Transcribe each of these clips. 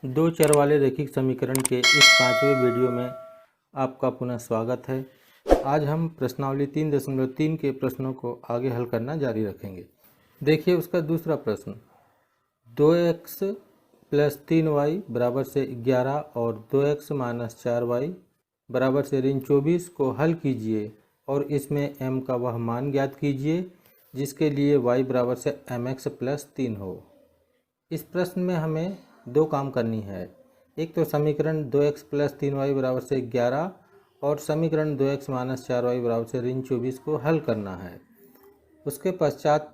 दो चर वाले रैखिक समीकरण के इस 5वें वीडियो में आपका पुनः स्वागत है। आज हम प्रश्नावली 3.3 के प्रश्नों को आगे हल करना जारी रखेंगे। देखिए उसका दूसरा प्रश्न, 2x प्लस 3y बराबर से 11 और 2x माइनस 4y बराबर से ऋण 24 को हल कीजिए और इसमें m का वह मान ज्ञात कीजिए जिसके लिए y बराबर से mx प्लस 3 हो। इस प्रश्न में हमें दो काम करनी है। एक तो समीकरण 2x प्लस 3y बराबर से 11 और समीकरण 2x माइनस 4y बराबर से ऋण 24 को हल करना है। उसके पश्चात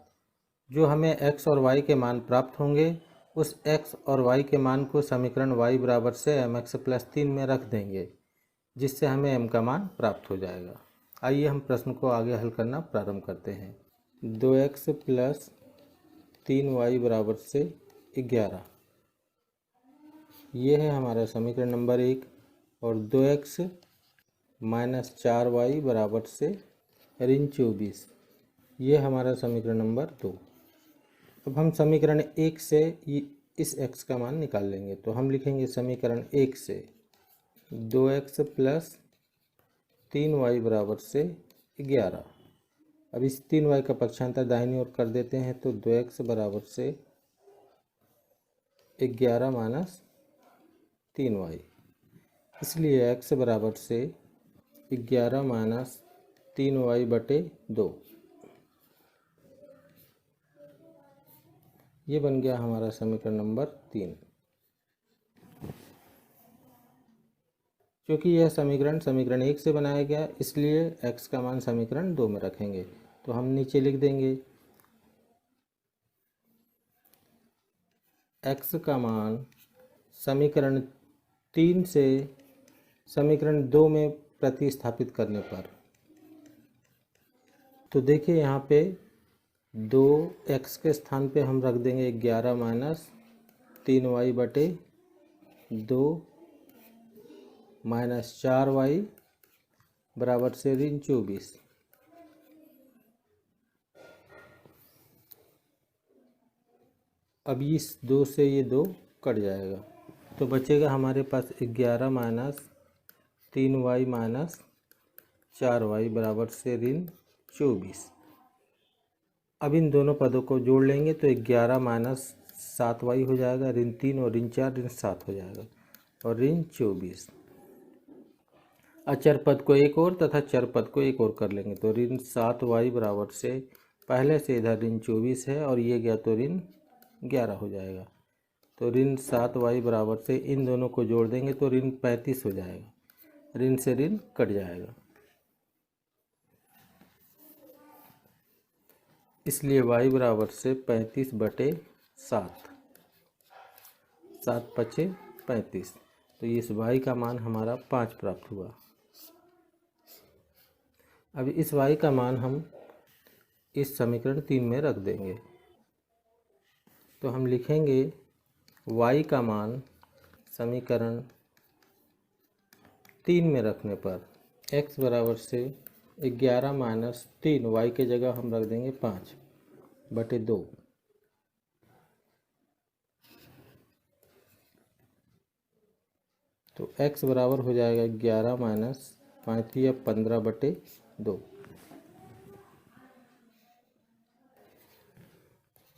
जो हमें x और y के मान प्राप्त होंगे उस x और y के मान को समीकरण y बराबर से mx प्लस 3 में रख देंगे जिससे हमें m का मान प्राप्त हो जाएगा। आइए हम प्रश्न को आगे हल करना प्रारंभ करते हैं। 2x प्लस 3y बराबर से 11, ये है हमारा समीकरण नंबर 1 और 2x माइनस 4y बराबर से ऋण 24, ये हमारा समीकरण नंबर 2। अब हम समीकरण 1 से इस x का मान निकाल लेंगे। तो हम लिखेंगे समीकरण 1 से 2x प्लस 3y बराबर से 11। अब इस 3y का पक्षांतर दाहिनी ओर कर देते हैं तो 2x बराबर से 11 माइनस 3y, इसलिए x बराबर से 11 माइनस 3y बटे 2, ये बन गया हमारा समीकरण नंबर 3। क्योंकि यह समीकरण 1 से बनाया गया इसलिए x का मान समीकरण 2 में रखेंगे। तो हम नीचे लिख देंगे x का मान समीकरण 3 से समीकरण 2 में प्रतिस्थापित करने पर, तो देखिए यहाँ पे 2x के स्थान पे हम रख देंगे 11 माइनस 3y बटे 2 माइनस 4y बराबर से ऋण 24। अब इस 2 से ये 2 कट जाएगा तो बचेगा हमारे पास 11 माइनस 3y माइनस 4y बराबर से ऋण 24। अब इन दोनों पदों को जोड़ लेंगे तो 11 माइनस 7y हो जाएगा, ऋण 3 और ऋण 4 ऋण 7 हो जाएगा और ऋण 24। अचर पद को एक और तथा चर पद को एक और कर लेंगे तो ऋण 7y बराबर से पहले से इधर ऋण 24 है और ये गया तो ऋण 11 हो जाएगा। तो ऋण 7y बराबर से इन दोनों को जोड़ देंगे तो ऋण 35 हो जाएगा, ऋण से ऋण कट जाएगा, इसलिए y बराबर से 35 बटे 7, 7 पचे 35। तो इस y का मान हमारा 5 प्राप्त हुआ। अब इस y का मान हम इस समीकरण 3 में रख देंगे। तो हम लिखेंगे y का मान समीकरण 3 में रखने पर x बराबर से 11 माइनस 3, y के जगह हम रख देंगे 5 बटे 2, तो x बराबर हो जाएगा 11 माइनस 5 या 15 बटे 2।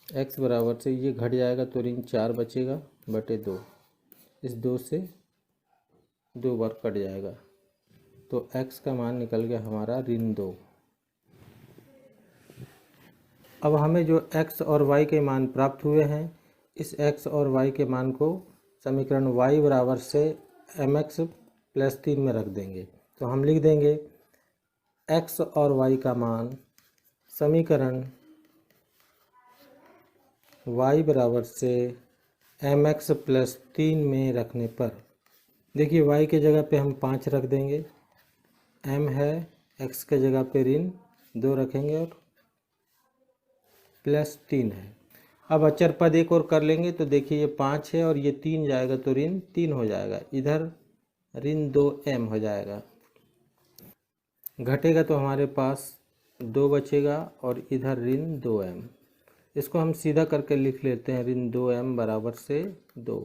x बराबर से ये घट जाएगा तो ऋण 4 बचेगा बटे 2, इस 2 से 2 बार कट जाएगा तो x का मान निकल गया हमारा ऋण 2। अब हमें जो x और y के मान प्राप्त हुए हैं इस x और y के मान को समीकरण y बराबर से mx प्लस 3 में रख देंगे। तो हम लिख देंगे x और y का मान समीकरण y बराबर से mx प्लस 3 में रखने पर, देखिए y के जगह पे हम 5 रख देंगे, m है, x के जगह पे ऋण 2 रखेंगे और प्लस 3 है। अब अचर पद एक और कर लेंगे तो देखिए ये 5 है और ये 3 जाएगा तो ऋण 3 हो जाएगा, इधर ऋण 2m हो जाएगा, घटेगा तो हमारे पास 2 बचेगा और इधर ऋण 2m। इसको हम सीधा करके लिख लेते हैं ऋण 2m बराबर से 2।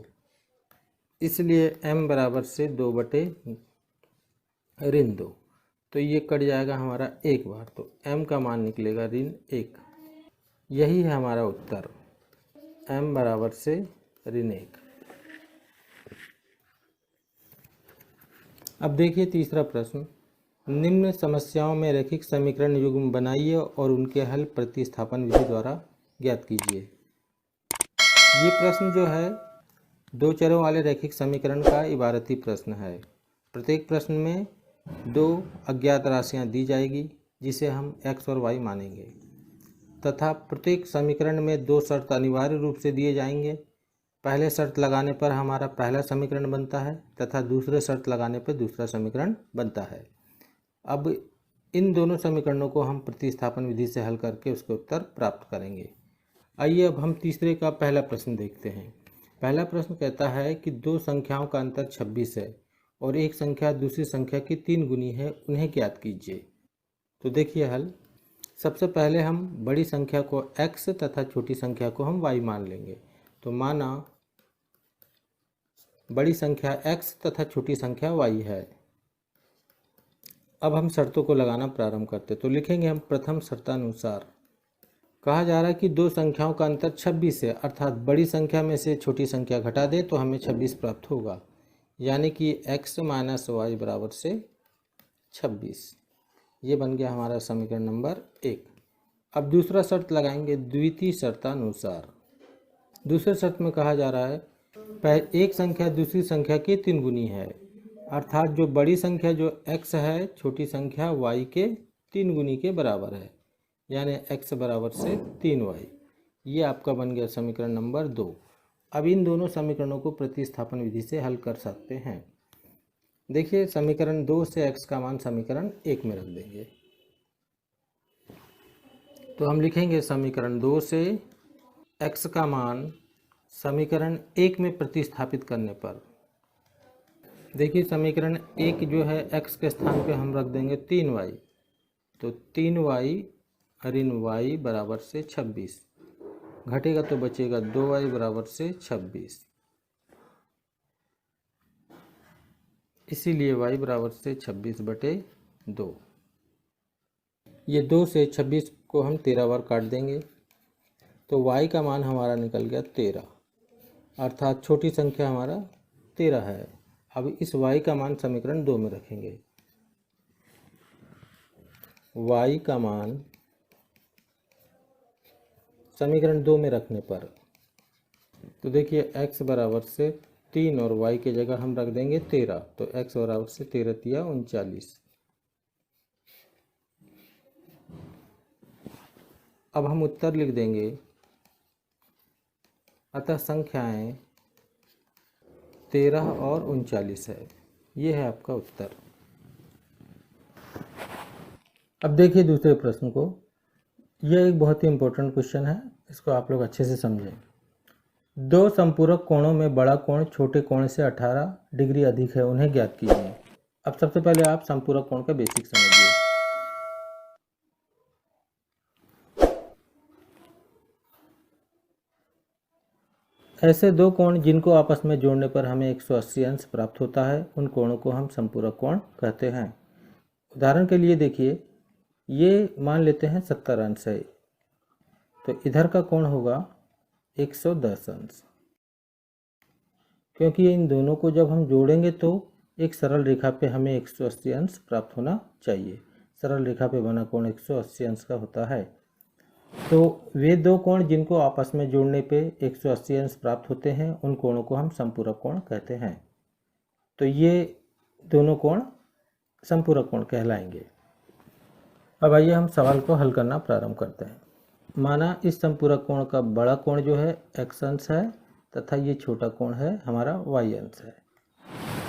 इसलिए m बराबर से 2/-2। तो ये कट जाएगा हमारा एक बार, तो m का मान निकलेगा -1। यही है हमारा उत्तर, m बराबर से -1। अब देखिए तीसरा प्रश्न, निम्न समस्याओं में रैखिक समीकरण युग्म बनाइए और उनके हल प्रतिस्थापन विधि द्वारा ज्ञात कीजिए। ये प्रश्न जो है दो चरों वाले रैखिक समीकरण का इबारती प्रश्न है। प्रत्येक प्रश्न में दो अज्ञात राशियां दी जाएगी जिसे हम x और y मानेंगे, तथा प्रत्येक समीकरण में दो शर्त अनिवार्य रूप से दिए जाएंगे। पहले शर्त लगाने पर हमारा पहला समीकरण बनता है तथा दूसरे शर्त लगाने पर दूसरा समीकरण बनता है। अब इन दोनों समीकरणों को हम प्रतिस्थापन विधि से हल करके उसके उत्तर प्राप्त करेंगे। आइए अब हम तीसरे का पहला प्रश्न देखते हैं। पहला प्रश्न कहता है कि दो संख्याओं का अंतर 26 है और एक संख्या दूसरी संख्या की 3 गुनी है, उन्हें ज्ञात कीजिए। तो देखिए हल। सबसे पहले हम बड़ी संख्या को x तथा छोटी संख्या को हम y मान लेंगे। तो माना बड़ी संख्या x तथा छोटी संख्या y है। अब हम शर्तों को लगाना प्रारंभ करते, तो लिखेंगे हम प्रथम शर्तानुसार। कहा जा रहा है कि दो संख्याओं का अंतर 26 है, अर्थात बड़ी संख्या में से छोटी संख्या घटा दे तो हमें 26 प्राप्त होगा, यानी कि x - y बराबर से 26। ये बन गया हमारा समीकरण नंबर 1। अब दूसरा शर्त लगाएंगे द्वितीय शर्तानुसार। दूसरे शर्त में कहा जा रहा है एक संख्या दूसरी संख्या की 3 गुनी है, अर्थात जो बड़ी संख्या जो x है छोटी संख्या y के 3 गुनी के बराबर है, यानी x बराबर से 3y। ये आपका बन गया समीकरण नंबर 2। अब इन दोनों समीकरणों को प्रतिस्थापन विधि से हल कर सकते हैं। देखिए समीकरण 2 से x का मान समीकरण 1 में रख देंगे। तो हम लिखेंगे समीकरण 2 से x का मान समीकरण 1 में प्रतिस्थापित करने पर, देखिए समीकरण 1 जो है x के स्थान पे हम रख देंगे 3y। तो 3y ऋण y बराबर से 26, घटेगा तो बचेगा 2y बराबर से 26। इसीलिए y बराबर से 26/2। ये 2 से 26 को हम 13 बार काट देंगे, तो y का मान हमारा निकल गया 13, अर्थात छोटी संख्या हमारा 13 है। अब इस y का मान समीकरण 2 में रखेंगे। y का मान समीकरण 2 में रखने पर, तो देखिए x बराबर से 3 और y की जगह हम रख देंगे 13। तो x बराबर से 13 तिया 39। अब हम उत्तर लिख देंगे। अतः संख्याएं 13 और 39 है। ये है आपका उत्तर। अब देखिए दूसरे प्रश्न को। यह एक बहुत ही इम्पोर्टेंट क्वेश्चन है, इसको आप लोग अच्छे से समझें। दो संपूरक कोणों में बड़ा कोण छोटे कोण से 18 डिग्री अधिक है, उन्हें ज्ञात कीजिए। अब सबसे पहले आप संपूरक कोण का बेसिक समझिए। ऐसे दो कोण जिनको आपस में जोड़ने पर हमें 180 अंश प्राप्त होता है, उन कोणों को हम संपूरक कोण कहते हैं। उदाहरण के लिए देखिए, ये मान लेते हैं 70 अंश है, तो इधर का कोण होगा 110 अंश। क्योंकि इन दोनों को जब हम जोड़ेंगे तो एक सरल रेखा पे हमें 180 अंश प्राप्त होना चाहिए। सरल रेखा पे बना कोण 180 अंश का होता है। तो वे दो कोण जिनको आपस में जोड़ने पे 180 अंश प्राप्त होते हैं, उन कोणों को हम संपूरक कोण कहते हैं। तो ये दोनों कोण संपूरक कोण कहलाएंगे। अब आइए हम सवाल को हल करना प्रारंभ करते हैं। माना इस संपूरक कोण का बड़ा कोण जो है x अंश है तथा ये छोटा कोण है हमारा y अंश है।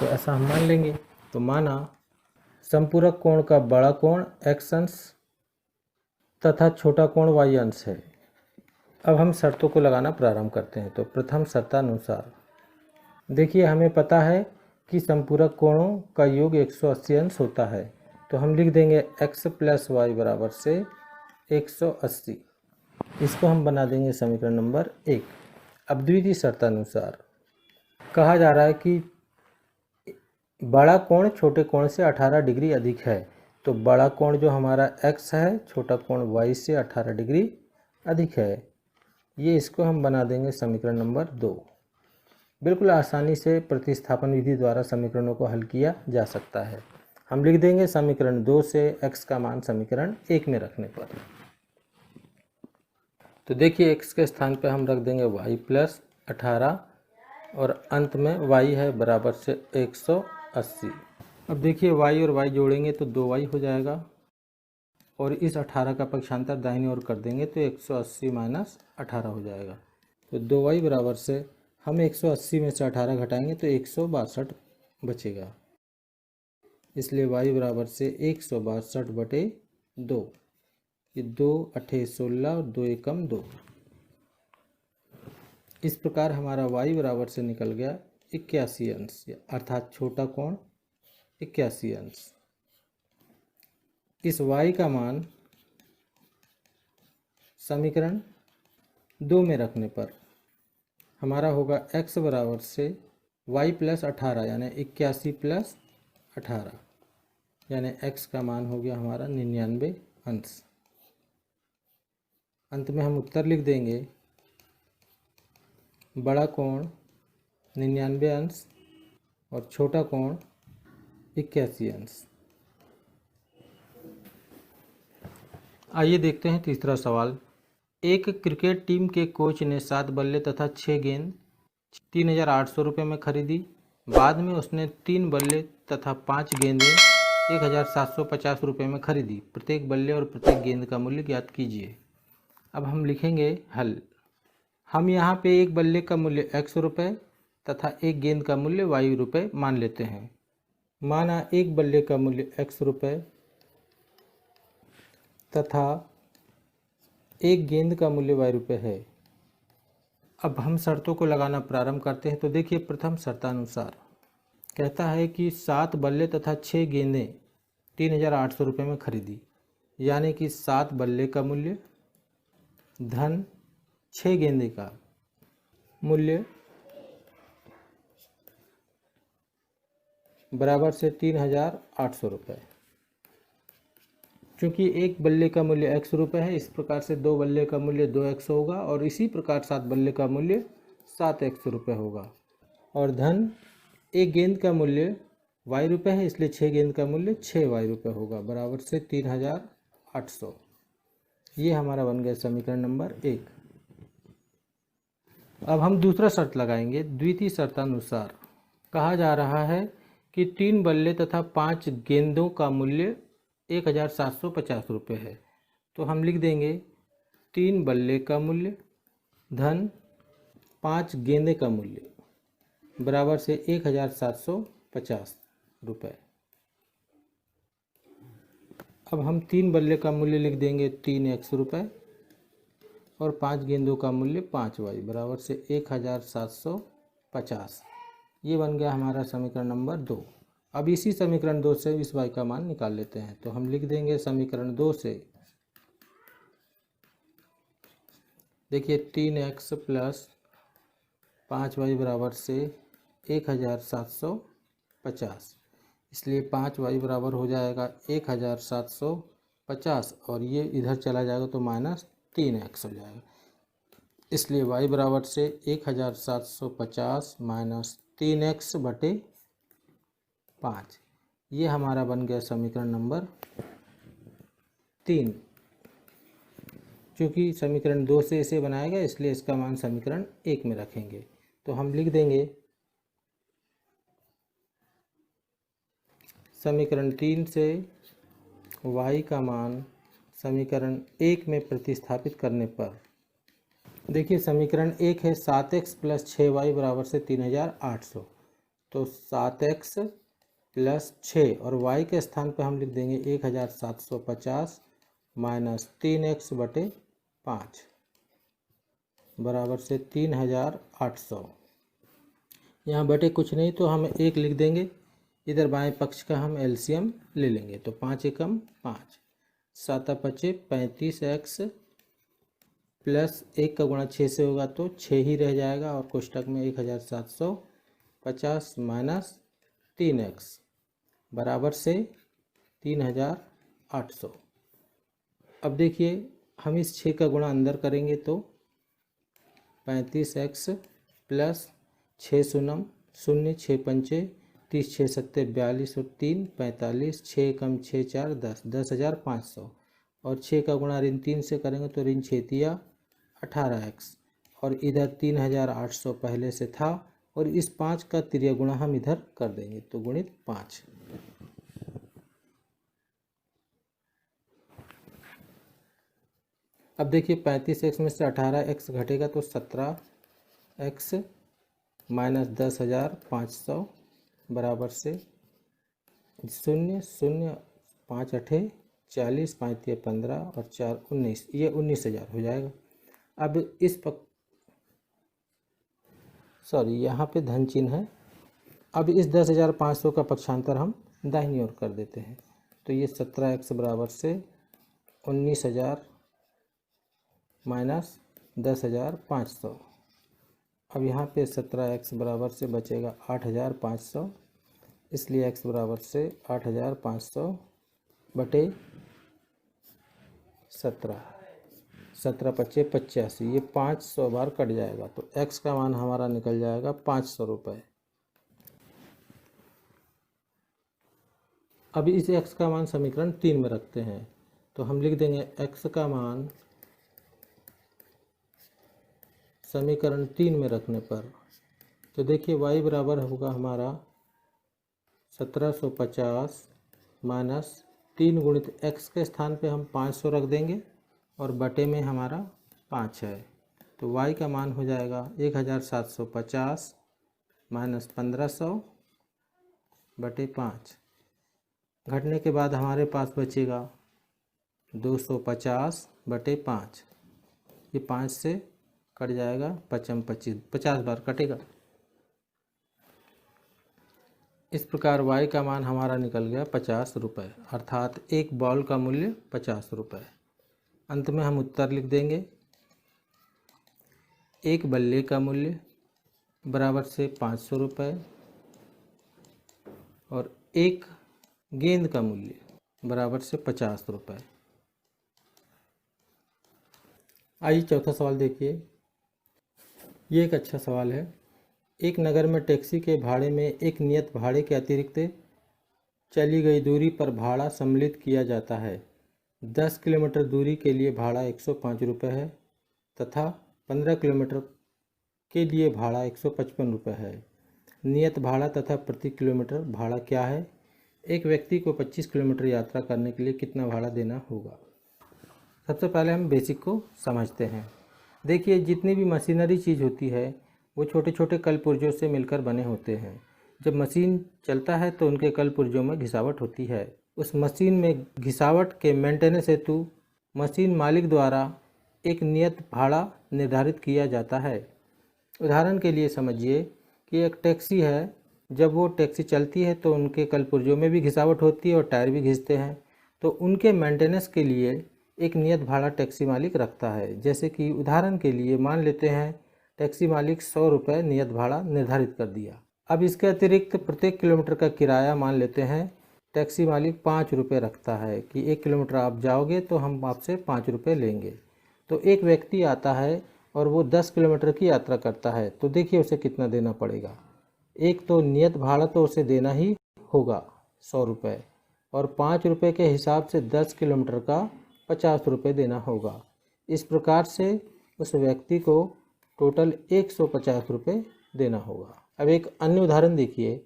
तो ऐसा हम मान लेंगे। तो माना संपूरक कोण का बड़ा कोण x अंश तथा छोटा कोण y अंश है। अब हम शर्तों को लगाना प्रारंभ करते हैं। तो प्रथम शर्तानुसार देखिए, हमें पता है कि संपूरक कोणों का योग 180 अंश होता है। तो हम लिख देंगे x + y बराबर से 180। इसको हम बना देंगे समीकरण नंबर 1। अब द्वितीय शर्तानुसार कहा जा रहा है कि बड़ा कोण छोटे कोण से 18 डिग्री अधिक है। तो बड़ा कोण जो हमारा x है, छोटा कोण y से 18 डिग्री अधिक है। ये इसको हम बना देंगे समीकरण नंबर 2। बिल्कुल आसानी से प्रतिस्थापन विधि द्वारा समीकरणों को हल किया जा सकता है। हम लिख देंगे समीकरण 2 से x का मान समीकरण 1 में रखने पर। तो देखिए x के स्थान पर हम रख देंगे y प्लस 18 और अंत में y है बराबर से 180। अब देखिए y और y जोड़ेंगे तो 2y हो जाएगा और इस 18 का पक्षांतर दाहिनी ओर कर देंगे तो 180 माइनस 18 हो जाएगा। तो 2y बराबर से हम 180 में से 18 घटाएंगे तो 162 बचेगा। इसलिए y बराबर से 162/2। ये 2 8 16 और 2 एकम 2। इस प्रकार हमारा y बराबर से निकल गया 81 अंश, अर्थात छोटा कोण 81 अंश। इस y का मान समीकरण 2 में रखने पर हमारा होगा x बराबर से y प्लस 18 यानी 81 प्लस 18 यानी x का मान हो गया हमारा 99 अंश। अंत में हम उत्तर लिख देंगे बड़ा कोण 99 अंश और छोटा कोण 81 अंश। आइए देखते हैं तीसरा सवाल। एक क्रिकेट टीम के कोच ने 7 बल्ले तथा 6 गेंद 3,800 रुपये में खरीदी। बाद में उसने 3 बल्ले तथा 5 गेंदें 1,750 रुपये में खरीदी। प्रत्येक बल्ले और प्रत्येक गेंद का मूल्य ज्ञात कीजिए। अब हम लिखेंगे हल। हम यहाँ पे एक बल्ले का मूल्य x रुपये तथा एक गेंद का मूल्य y रुपये मान लेते हैं। माना एक बल्ले का मूल्य x रुपये तथा एक गेंद का मूल्य y रुपये है। अब हम शर्तों को लगाना प्रारंभ करते हैं। तो देखिए प्रथम शर्तानुसार कहता है कि 7 बल्ले तथा 6 गेंदें 3,800 रुपये में खरीदी, यानी कि 7 बल्ले का मूल्य धन 6 गेंदे का मूल्य बराबर से 3,800 रुपये। चूँकि एक बल्ले का मूल्य x रुपये है, इस प्रकार से 2 बल्ले का मूल्य 2x होगा और इसी प्रकार 7 बल्ले का मूल्य 7x रुपये होगा। और धन एक गेंद का मूल्य y रुपये है, इसलिए 6 गेंद का मूल्य 6y रुपये होगा बराबर से 3,800। ये हमारा बन गया समीकरण नंबर 1। अब हम दूसरा शर्त लगाएंगे। द्वितीय शर्तानुसार कहा जा रहा है कि 3 बल्ले तथा 5 गेंदों का मूल्य 1,750 रुपये है। तो हम लिख देंगे 3 बल्ले का मूल्य धन 5 गेंदे का मूल्य बराबर से 1,750 रुपये। अब हम 3 बल्ले का मूल्य लिख देंगे 3x रुपये और 5 गेंदों का मूल्य 5y बराबर से 1,750। ये बन गया हमारा समीकरण नंबर 2। अब इसी समीकरण 2 से इस y का मान निकाल लेते हैं। तो हम लिख देंगे समीकरण 2 से देखिए 3x प्लस 5y बराबर से 1,750, इसलिए 5y बराबर हो जाएगा 1,750 और ये इधर चला जाएगा तो माइनस 3x हो जाएगा। इसलिए y बराबर से 1,750 माइनस 3x बटे 5। ये हमारा बन गया समीकरण नंबर 3। चूँकि समीकरण 2 से इसे बनाया गया, इसलिए इसका मान समीकरण 1 में रखेंगे। तो हम लिख देंगे समीकरण 3 से y का मान समीकरण 1 में प्रतिस्थापित करने पर देखिए समीकरण 1 है 7x प्लस 6y बराबर से 3,800। तो 7x प्लस 6 और y के स्थान पर हम लिख देंगे 1,750 माइनस 3x बटे 5 बराबर से 3,800। यहाँ बटे कुछ नहीं तो हम 1 लिख देंगे। इधर बाएं पक्ष का हम एलसीएम ले लेंगे तो 5 एकम 5, 7 पचे 35x प्लस 1 का गुणा 6 से होगा तो 6 ही रह जाएगा और कोष्टक में 1,750 50 माइनस 3x बराबर से 3800। अब देखिए हम इस 6 का गुणा अंदर करेंगे तो 35x प्लस 6 शून्य शून्य 6 पंचे 30 6 सत्ते 42 और 3 45 6 कम 6 4 10 10,500 और 6 का गुणा ऋण 3 से करेंगे तो ऋण 6 तिया 18x और इधर 3800 पहले से था और इस 5 का तिर्या गुणा हम इधर कर देंगे तो गुणित 5। अब देखिए 35x में से 18x घटेगा तो 17x माइनस 10,500 बराबर से 0 0 5 अठे 40 5 तिया 15 और 4 19, ये 19,000 हो जाएगा। अब इस यहाँ पे धन चिन्ह है। अब इस 10,500 का पक्षांतर हम दाहिनी ओर कर देते हैं तो ये 17x बराबर से 19,000 माइनस 10,500। अब यहाँ पे 17x बराबर से बचेगा 8,500, इसलिए x बराबर से 8,500 बटे 17 17 पच्चे 85, ये 500 बार कट जाएगा तो x का मान हमारा निकल जाएगा 500 रुपये। अभी इस x का मान समीकरण 3 में रखते हैं तो हम लिख देंगे x का मान समीकरण 3 में रखने पर तो देखिए y बराबर होगा हमारा 1750 माइनस 3 गुणित x के स्थान पे हम 500 रख देंगे और बटे में हमारा 5 है तो y का मान हो जाएगा 1750 माइनस 1500 बटे 5। घटने के बाद हमारे पास बचेगा 250 बटे 5, ये 5 से कट जाएगा 5 25, 50 बार कटेगा। इस प्रकार y का मान हमारा निकल गया 50 रुपये, अर्थात एक बॉल का मूल्य 50 रुपये। अंत में हम उत्तर लिख देंगे। एक बल्ले का मूल्य बराबर से 500 रुपये और एक गेंद का मूल्य बराबर से 50 रुपये। आइए चौथा सवाल देखिए, ये एक अच्छा सवाल है। एक नगर में टैक्सी के भाड़े में एक नियत भाड़े के अतिरिक्त चली गई दूरी पर भाड़ा सम्मिलित किया जाता है। 10 किलोमीटर दूरी के लिए भाड़ा 105 रुपये है तथा 15 किलोमीटर के लिए भाड़ा 155 रुपये है। नियत भाड़ा तथा प्रति किलोमीटर भाड़ा क्या है? एक व्यक्ति को 25 किलोमीटर यात्रा करने के लिए कितना भाड़ा देना होगा? सबसे पहले हम बेसिक को समझते हैं। देखिए, जितनी भी मशीनरी चीज़ होती है वो छोटे छोटे कल पुर्जों से मिलकर बने होते हैं। जब मशीन चलता है तो उनके कल पुर्जों में घिसावट होती है। उस मशीन में घिसावट के मेंटेनेंस हेतु मशीन मालिक द्वारा एक नियत भाड़ा निर्धारित किया जाता है। उदाहरण के लिए समझिए कि एक टैक्सी है, जब वो टैक्सी चलती है तो उनके कल पुर्जों में भी घिसावट होती है और टायर भी घिसते हैं, तो उनके मेंटेनेंस के लिए एक नियत भाड़ा टैक्सी मालिक रखता है। जैसे कि उदाहरण के लिए मान लेते हैं टैक्सी मालिक 100 रुपये नियत भाड़ा निर्धारित कर दिया। अब इसके अतिरिक्त प्रत्येक किलोमीटर का किराया मान लेते हैं टैक्सी मालिक 5 रुपये रखता है कि 1 किलोमीटर आप जाओगे तो हम आपसे 5 रुपये लेंगे। तो एक व्यक्ति आता है और वो 10 किलोमीटर की यात्रा करता है, तो देखिए उसे कितना देना पड़ेगा। एक तो नियत भाड़ा तो उसे देना ही होगा 100 रुपये और 5 रुपये के हिसाब से 10 किलोमीटर का 50 रुपये देना होगा। इस प्रकार से उस व्यक्ति को टोटल 150 रुपये देना होगा। अब एक अन्य उदाहरण देखिए,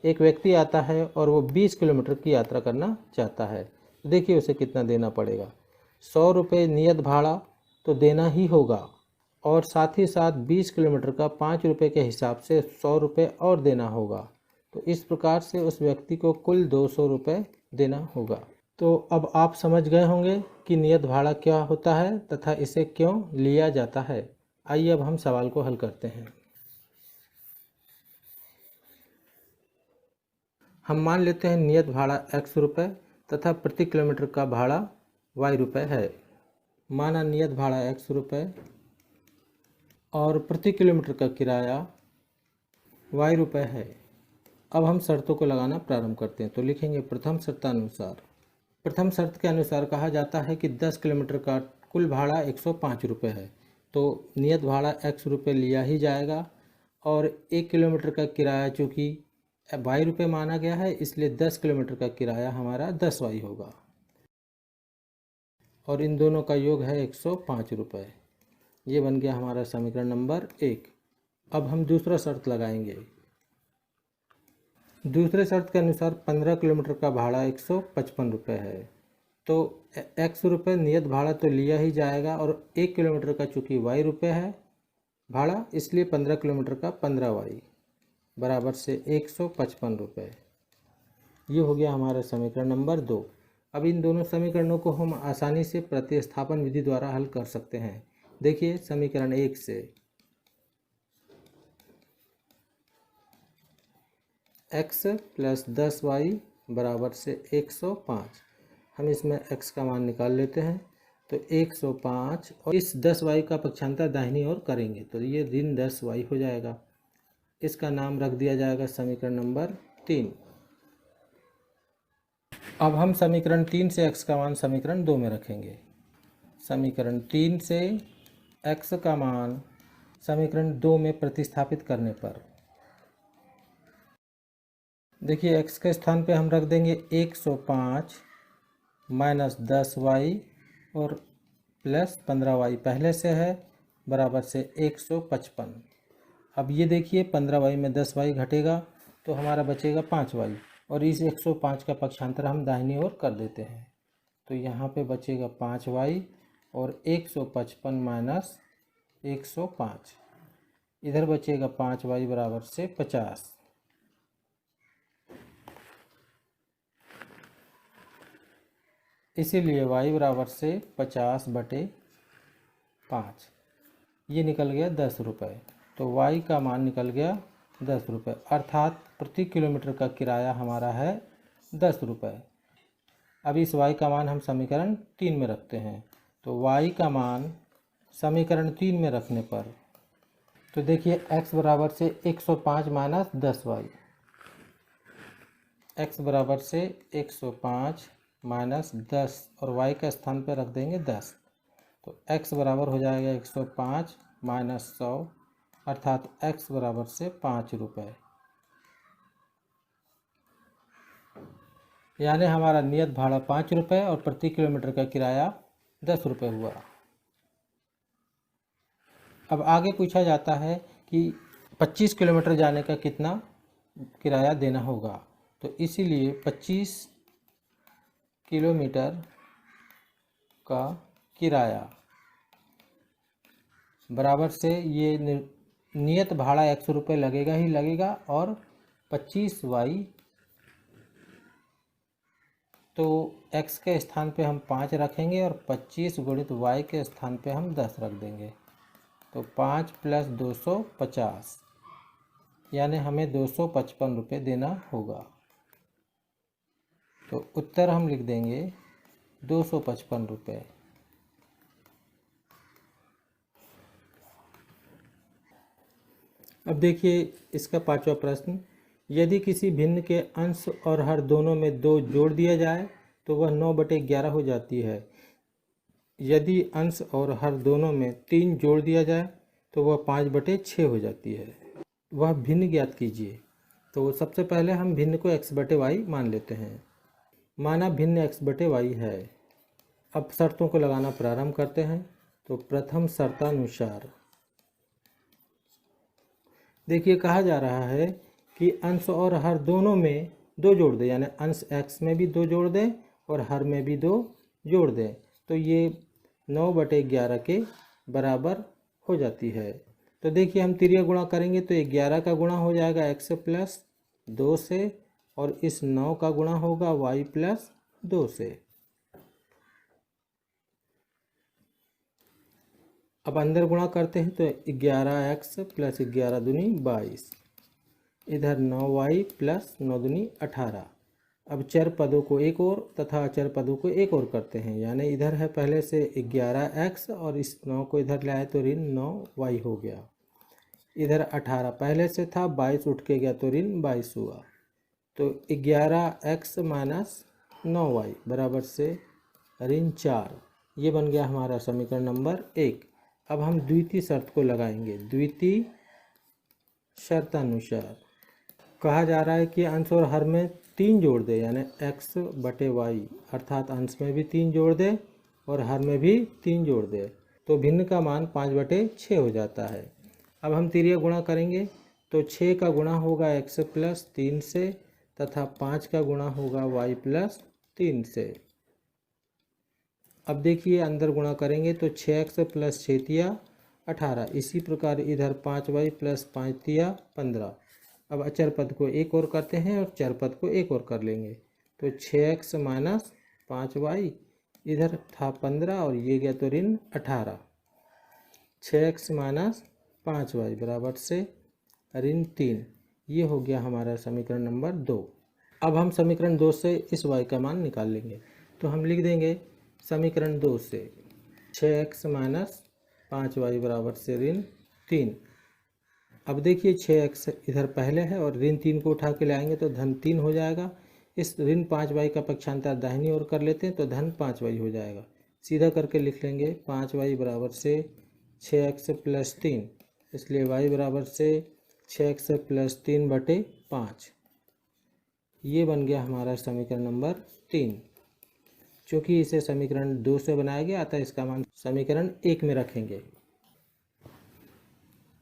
एक व्यक्ति आता है और वो 20 किलोमीटर की यात्रा करना चाहता है, तो देखिए उसे कितना देना पड़ेगा। 100 रुपये नियत भाड़ा तो देना ही होगा और साथ ही साथ 20 किलोमीटर का 5 रुपये के हिसाब से 100 रुपये और देना होगा। तो इस प्रकार से उस व्यक्ति को कुल 200 रुपये देना होगा। तो अब आप समझ गए होंगे कि नियत भाड़ा क्या होता है तथा इसे क्यों लिया जाता है। आइए अब हम सवाल को हल करते हैं। हम मान लेते हैं नियत भाड़ा x रुपये तथा प्रति किलोमीटर का भाड़ा y रुपये है। माना नियत भाड़ा x रुपये और प्रति किलोमीटर का किराया y रुपये है। अब हम शर्तों को लगाना प्रारंभ करते हैं। तो लिखेंगे प्रथम शर्तानुसार। प्रथम शर्त के अनुसार कहा जाता है कि 10 किलोमीटर का कुल भाड़ा 105 रुपये है। तो नियत भाड़ा x रुपये लिया ही जाएगा और 1 किलोमीटर का किराया चूँकि y रुपये माना गया है, इसलिए 10 किलोमीटर का किराया हमारा 10y होगा और इन दोनों का योग है 105 रुपये। ये बन गया हमारा समीकरण नंबर 1। अब हम दूसरा शर्त लगाएंगे। दूसरे शर्त के अनुसार 15 किलोमीटर का भाड़ा 155 रुपये है। तो x रुपये नियत भाड़ा तो लिया ही जाएगा और 1 किलोमीटर का चूँकि y रुपये है भाड़ा, इसलिए 15 किलोमीटर का 15y बराबर से 155 रुपये। ये हो गया हमारा समीकरण नंबर 2। अब इन दोनों समीकरणों को हम आसानी से प्रतिस्थापन विधि द्वारा हल कर सकते हैं। देखिए समीकरण 1 से x प्लस 10y बराबर से 105। हम इसमें x का मान निकाल लेते हैं। तो 105 और इस 10y का पक्षांतर दाहिनी ओर करेंगे तो ये ऋण 10y हो जाएगा। इसका नाम रख दिया जाएगा समीकरण नंबर 3। अब हम समीकरण 3 से x का मान समीकरण 2 में रखेंगे। समीकरण 3 से x का मान समीकरण 2 में प्रतिस्थापित करने पर देखिए x के स्थान पे हम रख देंगे 105 माइनस 10y और प्लस 15y पहले से है बराबर से 155। अब ये देखिए 15y में 10y घटेगा तो हमारा बचेगा 5y और इस 105 का पक्षांतर हम दाहिनी ओर कर देते हैं। तो यहाँ पे बचेगा 5y और 155 माइनस 105, इधर बचेगा 5y बराबर से 50। इसीलिए y बराबर से 50/5, ये निकल गया 10 रुपये। तो y का मान निकल गया 10 रुपये, अर्थात प्रति किलोमीटर का किराया हमारा है 10 रुपये। अब इस y का मान हम समीकरण 3 में रखते हैं। तो y का मान समीकरण 3 में रखने पर तो देखिए x बराबर से 105 माइनस 10y, x बराबर से 105 माइनस 10 और y का स्थान पर रख देंगे 10। तो x बराबर हो जाएगा 105 माइनस 100, अर्थात x बराबर से 5 रुपये। यानी हमारा नियत भाड़ा 5 रुपये और प्रति किलोमीटर का किराया 10 रुपये हुआ। अब आगे पूछा जाता है कि 25 किलोमीटर जाने का कितना किराया देना होगा। तो इसीलिए 25 किलोमीटर का किराया बराबर से ये नियत भाड़ा 100 रुपये लगेगा ही लगेगा और 25y, तो x के स्थान पे हम 5 रखेंगे और 25 गुणित y के स्थान पे हम 10 रख देंगे। तो 5 प्लस 250, यानी हमें 255 रुपये देना होगा। तो उत्तर हम लिख देंगे 255 रुपये। अब देखिए इसका 5वां प्रश्न, यदि किसी भिन्न के अंश और हर दोनों में 2 जोड़ दिया जाए तो वह 9/11 हो जाती है। यदि अंश और हर दोनों में 3 जोड़ दिया जाए तो वह 5/6 हो जाती है। वह भिन्न ज्ञात कीजिए। तो सबसे पहले हम भिन्न को x/y मान लेते हैं। माना भिन्न x/y है। अब शर्तों को लगाना प्रारंभ करते हैं। तो प्रथम शर्तानुसार देखिए कहा जा रहा है कि अंश और हर दोनों में 2 जोड़ दें, यानी अंश x में भी 2 जोड़ दें और हर में भी 2 जोड़ दें। तो ये 9/11 के बराबर हो जाती है। तो देखिए हम तिर्यक गुणा करेंगे तो 11 का गुणा हो जाएगा x प्लस 2 से और इस 9 का गुणा होगा y प्लस 2 से। अब अंदर गुणा करते हैं तो 11x प्लस 11 दूनी 22, इधर 9y प्लस 9 दूनी 18। अब चर पदों को एक और तथा अचर पदों को एक और करते हैं, यानी इधर है पहले से 11x और इस 9 को इधर लाए तो ऋण 9y हो गया। इधर 18 पहले से था, 22 उठ के गया तो ऋण 22 हुआ। तो 11x माइनस 9y बराबर से ऋण 4। ये बन गया हमारा समीकरण नंबर 1। अब हम द्वितीय शर्त को लगाएंगे। द्वितीय शर्तानुसार कहा जा रहा है कि अंश और हर में 3 जोड़ दे, यानी x बटे y, अर्थात अंश में भी 3 जोड़ दे और हर में भी 3 जोड़ दे, तो भिन्न का मान 5/6 हो जाता है। अब हम तिर्य गुणा करेंगे तो 6 का गुणा होगा x प्लस 3 से तथा 5 का गुणा होगा y प्लस 3 से। अब देखिए अंदर गुणा करेंगे तो 6x प्लस 6 तिया 18, इसी प्रकार इधर 5y प्लस 5 तिया 15। अब अचर पद को एक और करते हैं और चर पद को एक और कर लेंगे, तो 6x माइनस 5y, इधर था 15 और ये गया तो ऋण 18। 6x माइनस 5y बराबर से ऋण 3। ये हो गया हमारा समीकरण नंबर 2। अब हम समीकरण 2 से इस y का मान निकाल लेंगे। तो हम लिख देंगे समीकरण 2 से 6x माइनस 5y बराबर से ऋण 3। अब देखिए 6x इधर पहले है और ऋण 3 को उठा के लाएंगे तो धन 3 हो जाएगा। इस ऋण 5y का पक्षांतर दाहिनी ओर कर लेते हैं तो धन 5y हो जाएगा। सीधा करके लिख लेंगे 5y बराबर से 6x प्लस 3, इसलिए y बराबर से 6x प्लस 3 बटे 5। ये बन गया हमारा समीकरण नंबर 3। चूँकि इसे समीकरण 2 से बनाया गया अतः इसका मान समीकरण 1 में रखेंगे।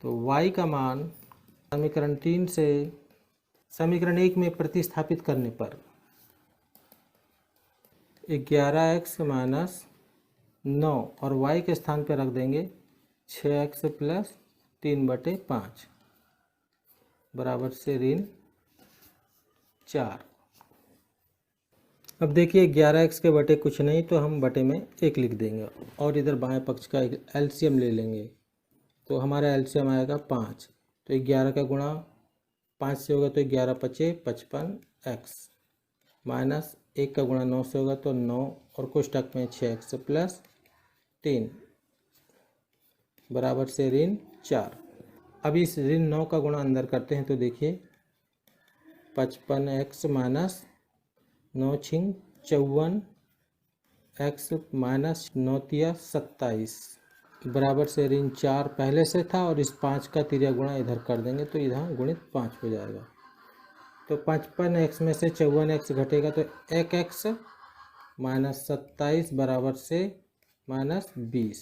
तो y का मान समीकरण 3 से समीकरण 1 में प्रतिस्थापित करने पर 11x माइनस 9 और y के स्थान पर रख देंगे 6x प्लस 3 बटे 5 बराबर से ऋण 4। अब देखिए 11x के बटे कुछ नहीं तो हम बटे में 1 लिख देंगे और इधर बाएं पक्ष का एलसीएम ले लेंगे, तो हमारा एलसीएम आएगा 5। तो 11 का गुणा 5 से होगा तो 11 पचे 55x माइनस 1 का गुणा 9 से होगा तो 9 और कोष्ठक में 6x प्लस 3 बराबर से ऋण 4। अब इस ऋण 9 का गुणा अंदर करते हैं तो देखिए 55x माइनस 9 छिंग 54 x माइनस 9 तिया 27 बराबर से ऋण 4 पहले से था और इस 5 का तिर्या गुणा इधर कर देंगे तो इधर गुणित 5 हो जाएगा। तो 55x में से 54x घटेगा तो 1x माइनस 27 बराबर से माइनस 20,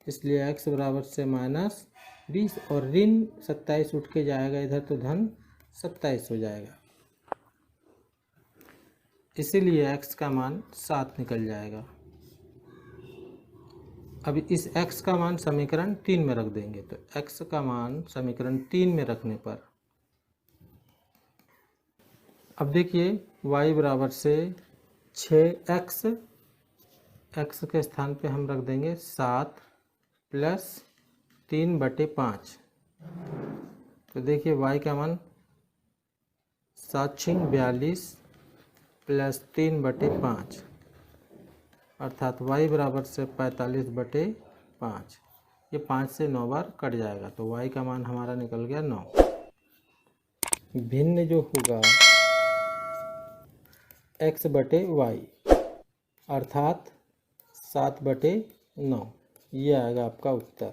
इसलिए x बराबर से माइनस 20 और ऋण 27 उठ के जाएगा इधर तो धन 27 हो जाएगा, इसीलिए x का मान 7 निकल जाएगा। अब इस x का मान समीकरण 3 में रख देंगे, तो x का मान समीकरण 3 में रखने पर अब देखिए y बराबर से 6x, x के स्थान पे हम रख देंगे 7 प्लस 3 बटे 5। तो देखिए y का मान 7 छिंग 42 प्लस 3 बटे 5 अर्थात y बराबर से 45 बटे 5। ये 5 से 9 बार कट जाएगा तो y का मान हमारा निकल गया 9। भिन्न जो होगा x बटे y अर्थात 7 बटे 9, ये आएगा आपका उत्तर।